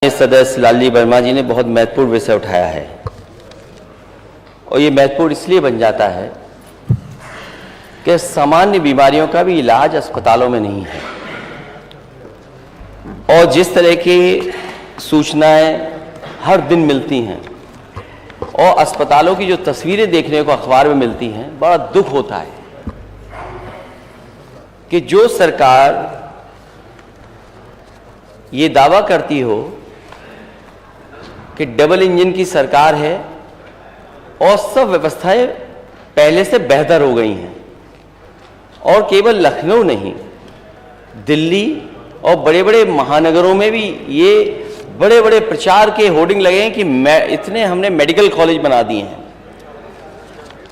सदस्य लालजी वर्मा जी ने बहुत महत्वपूर्ण विषय उठाया है और ये महत्वपूर्ण इसलिए बन जाता है कि सामान्य बीमारियों का भी इलाज अस्पतालों में नहीं है और जिस तरह की सूचनाएं हर दिन मिलती हैं और अस्पतालों की जो तस्वीरें देखने को अखबार में मिलती हैं, बड़ा दुख होता है कि जो सरकार ये दावा करती हो कि डबल इंजन की सरकार है और सब व्यवस्थाएं पहले से बेहतर हो गई हैं और केवल लखनऊ नहीं, दिल्ली और बड़े बड़े महानगरों में भी ये बड़े बड़े प्रचार के होर्डिंग लगे हैं कि इतने हमने मेडिकल कॉलेज बना दिए हैं।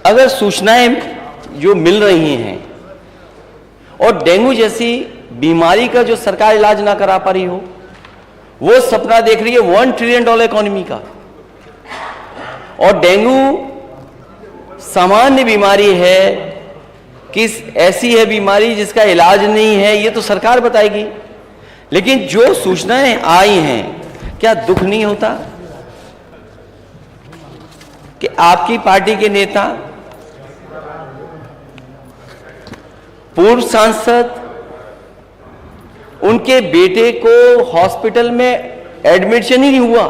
अगर सूचनाएं जो मिल रही हैं और डेंगू जैसी बीमारी का जो सरकार इलाज ना करा पा रही हो, वो सपना देख रही है $1 ट्रिलियन इकोनॉमी का, और डेंगू सामान्य बीमारी है कि ऐसी है बीमारी जिसका इलाज नहीं है, ये तो सरकार बताएगी। लेकिन जो सूचनाएं आई हैं, क्या दुख नहीं होता कि आपकी पार्टी के नेता, पूर्व सांसद, उनके बेटे को हॉस्पिटल में एडमिशन ही नहीं हुआ,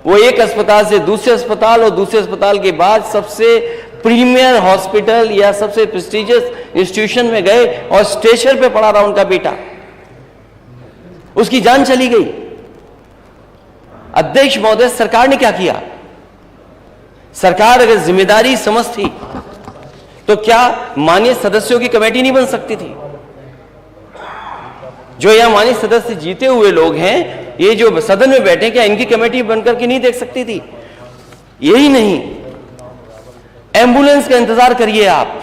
वो एक अस्पताल से दूसरे अस्पताल और दूसरे अस्पताल के बाद सबसे प्रीमियर हॉस्पिटल या सबसे प्रेस्टिजियस इंस्टीट्यूशन में गए और स्ट्रेचर पे पड़ा रहा उनका बेटा, उसकी जान चली गई। अध्यक्ष महोदय, सरकार ने क्या किया? सरकार अगर जिम्मेदारी समझती तो क्या माननीय सदस्यों की कमेटी नहीं बन सकती थी? जो यहां माननीय सदस्य जीते हुए लोग हैं, ये जो सदन में बैठे, क्या इनकी कमेटी बनकर के नहीं देख सकती थी? यही नहीं, एम्बुलेंस का इंतजार करिए। आप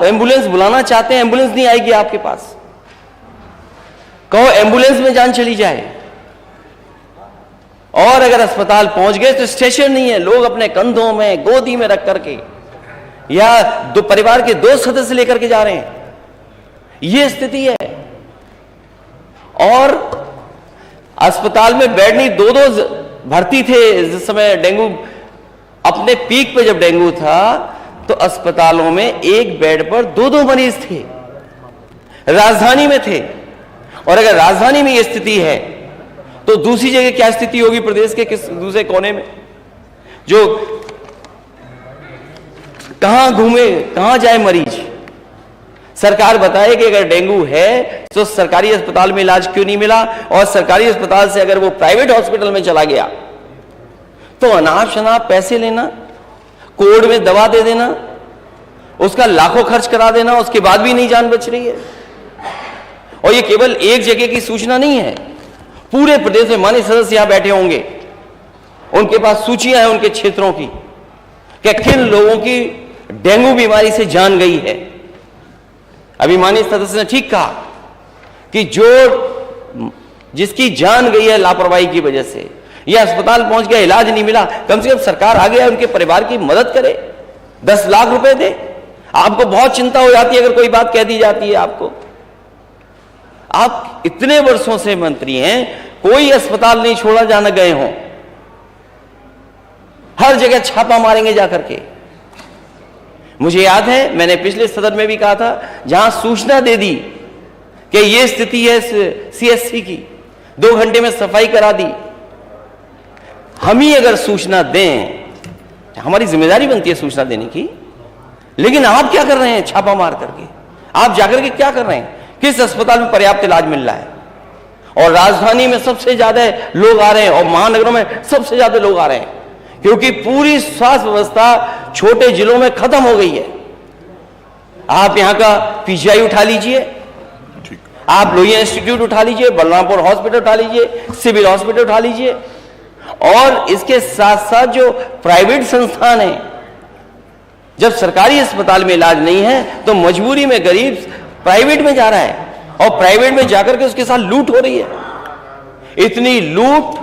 एम्बुलेंस बुलाना चाहते हैं, एम्बुलेंस नहीं आएगी आपके पास। कहो एम्बुलेंस में जान चली जाए। और अगर अस्पताल पहुंच गए तो स्टेशन नहीं है, लोग अपने कंधों में, गोदी में रख करके या दो परिवार के 2 सदस्य लेकर के जा रहे हैं। ये स्थिति है। और अस्पताल में बेड नहीं, 2-2 भर्ती थे जिस समय डेंगू अपने पीक पे, जब डेंगू था तो अस्पतालों में एक बेड पर 2-2 मरीज थे, राजधानी में थे। और अगर राजधानी में यह स्थिति है तो दूसरी जगह क्या स्थिति होगी प्रदेश के किस दूसरे कोने में? जो कहां घूमे, कहां जाए मरीज? सरकार बताए कि अगर डेंगू है तो सरकारी अस्पताल में इलाज क्यों नहीं मिला, और सरकारी अस्पताल से अगर वो प्राइवेट हॉस्पिटल में चला गया तो अनाप शनाप पैसे लेना, कोड में दवा दे देना, उसका लाखों खर्च करा देना, उसके बाद भी नहीं जान बच रही है। और ये केवल एक जगह की सूचना नहीं है, पूरे प्रदेश में माननीय सदस्य यहां बैठे होंगे, उनके पास सूचियां हैं उनके क्षेत्रों की कि किन लोगों की डेंगू बीमारी से जान गई है। अभी माननीय सदस्य ने ठीक कहा कि जिसकी जान गई है लापरवाही की वजह से, यह अस्पताल पहुंच गया, इलाज नहीं मिला, कम से कम सरकार आ गया उनके परिवार की मदद करे, 10 लाख रुपए दे। आपको बहुत चिंता हो जाती है अगर कोई बात कह दी जाती है आपको। आप इतने वर्षों से मंत्री हैं, कोई अस्पताल नहीं छोड़ा जाना गए हों, हर जगह छापा मारेंगे जाकर के। मुझे याद है, मैंने पिछले सदन में भी कहा था, जहां सूचना दे दी कि यह स्थिति है सीएससी की, 2 घंटे में सफाई करा दी। हम ही अगर सूचना दें, हमारी जिम्मेदारी बनती है सूचना देने की, लेकिन आप क्या कर रहे हैं? छापा मार करके आप जाकर के क्या कर रहे हैं? किस अस्पताल में पर्याप्त इलाज मिल रहा है? और राजधानी में सबसे ज्यादा लोग आ रहे हैं और महानगरों में सबसे ज्यादा लोग आ रहे हैं, क्योंकि पूरी स्वास्थ्य व्यवस्था छोटे जिलों में खत्म हो गई है। आप यहां का पीजीआई उठा लीजिए, आप लोहिया इंस्टीट्यूट उठा लीजिए, बलरामपुर हॉस्पिटल उठा लीजिए, सिविल हॉस्पिटल उठा लीजिए, और इसके साथ साथ जो प्राइवेट संस्थान है, जब सरकारी अस्पताल में इलाज नहीं है तो मजबूरी में गरीब प्राइवेट में जा रहा है, और प्राइवेट में जाकर के उसके साथ लूट हो रही है। इतनी लूट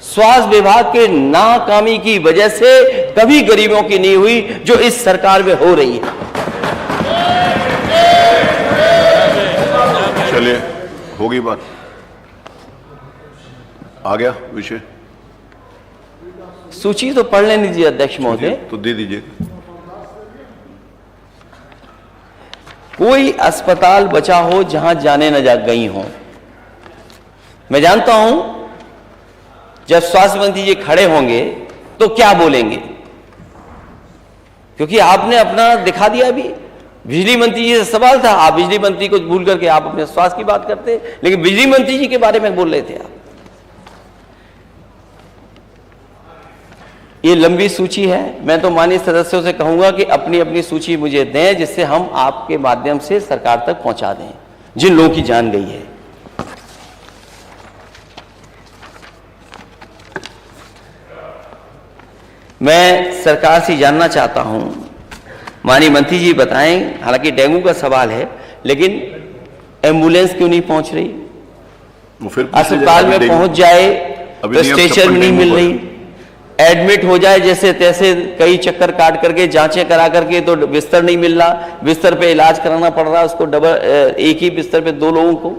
स्वास्थ्य विभाग के नाकामी की वजह से कभी गरीबों की नहीं हुई जो इस सरकार में हो रही है। चलिए होगी बात। आ गया विषय, सूची तो पढ़ लेने दीजिए अध्यक्ष महोदय। तो दे दीजिए। कोई अस्पताल बचा हो जहां जाने न जा गई हो। मैं जानता हूं जब स्वास्थ्य मंत्री जी खड़े होंगे तो क्या बोलेंगे, क्योंकि आपने अपना दिखा दिया। अभी बिजली मंत्री जी से सवाल था, आप बिजली मंत्री को भूल करके आप अपने स्वास्थ्य की बात करते, लेकिन बिजली मंत्री जी के बारे में बोल रहे थे आप। ये लंबी सूची है। मैं तो माननीय सदस्यों से कहूंगा कि अपनी अपनी सूची मुझे दें, जिससे हम आपके माध्यम से सरकार तक पहुंचा दें जिन लोगों की जान गई है। मैं सरकार से जानना चाहता हूं, माननीय मंत्री जी बताएं, हालांकि डेंगू का सवाल है, लेकिन एम्बुलेंस क्यों नहीं पहुंच रही? अस्पताल में पहुंच जाए तो स्टेशन नहीं मिल रही, एडमिट हो जाए जैसे तैसे कई चक्कर काट करके जांचें करा करके तो बिस्तर नहीं मिल रहा, बिस्तर पे इलाज कराना पड़ रहा है उसको, एक ही बिस्तर पे 2 लोगों को।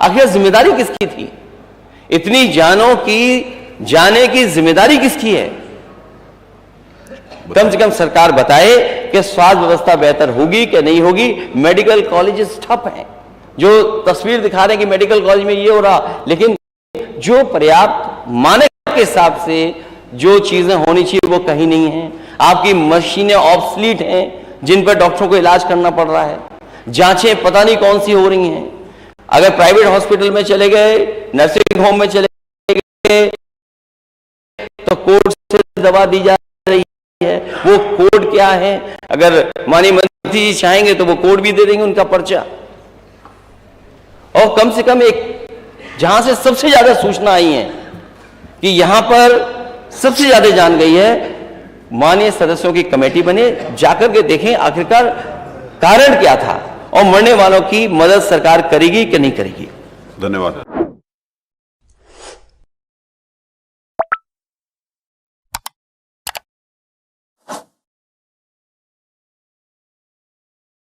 आखिर जिम्मेदारी किसकी थी? इतनी जानों की जाने की जिम्मेदारी किसकी है? कम से कम सरकार बताए कि स्वास्थ्य व्यवस्था बेहतर होगी कि नहीं होगी। मेडिकल कॉलेजेस ठप हैं, जो तस्वीर दिखा रहे हैं कि मेडिकल कॉलेज में ये हो रहा, लेकिन जो पर्याप्त मानक के हिसाब से जो चीजें होनी चाहिए वो कहीं नहीं है। आपकी मशीनें ऑब्सलीट हैं जिन पर डॉक्टरों को इलाज करना पड़ रहा है, जांचें पता नहीं कौन सी हो रही हैं। अगर प्राइवेट हॉस्पिटल में चले गए, नर्सिंग होम में चले गए तो कोर्ट से दवा दी जा रही है। वो कोड क्या है? अगर माननीय मंत्री जी चाहेंगे तो वो कोड भी दे देंगे, उनका पर्चा। और कम से कम एक जहां से सबसे ज्यादा सूचना आई है कि यहां पर सबसे ज्यादा जान गई है, माननीय सदस्यों की कमेटी बने, जाकर के देखें आखिरकार कारण क्या था और मरने वालों की मदद सरकार करेगी कि नहीं करेगी। धन्यवाद।